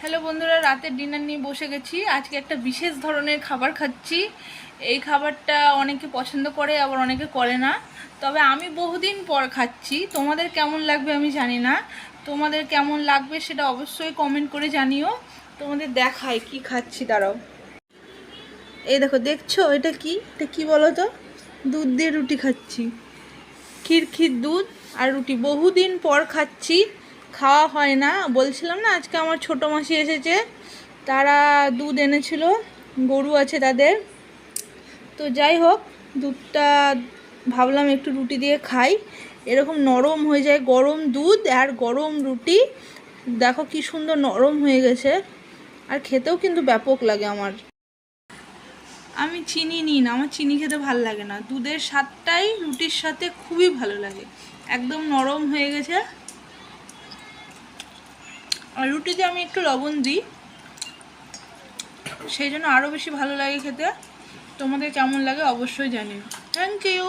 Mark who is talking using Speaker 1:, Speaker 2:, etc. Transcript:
Speaker 1: Hello বন্ধুরা, রাতের dinner নিয়ে বসে গেছি। আজকে একটা বিশেষ ধরনের খাবার খাচ্ছি। এই খাবারটা অনেকে পছন্দ করে, আবার অনেকে করে না। তবে আমি বহুদিন পর খাচ্ছি। তোমাদের কেমন লাগবে আমি জানি না। তোমাদের কেমন লাগবে সেটা অবশ্যই কমেন্ট করে জানিও। তোমাদের দেখাই কি খাচ্ছি, দাঁড়াও। এই দেখো, দেখছো এটা কি বলো তো? দুধ দিয়ে রুটি খাচ্ছি। ক্ষীর দুধ আর রুটি বহুদিন পর খাচ্ছি। খাওয়া হয় না, বলছিলাম না আজকে আমার ছোটো মাসি এসেছে, তারা দুধ এনেছিল, গরু আছে তাদের। তো যাই হোক, দুধটা ভাবলাম একটু রুটি দিয়ে খাই। এরকম নরম হয়ে যায় গরম দুধ আর গরম রুটি। দেখো কি সুন্দর নরম হয়ে গেছে, আর খেতেও কিন্তু ব্যাপক লাগে আমার। আমি চিনি নিই না, আমার চিনি খেতে ভালো লাগে না। দুধের স্বাদটাই রুটির সাথে খুবই ভালো লাগে। একদম নরম হয়ে গেছে। আর রুটিতে আমি একটু লবণ দিই, সেই জন্য আরও বেশি ভালো লাগে খেতে। তোমাদের কেমন লাগে অবশ্যই জানিও। Thank you.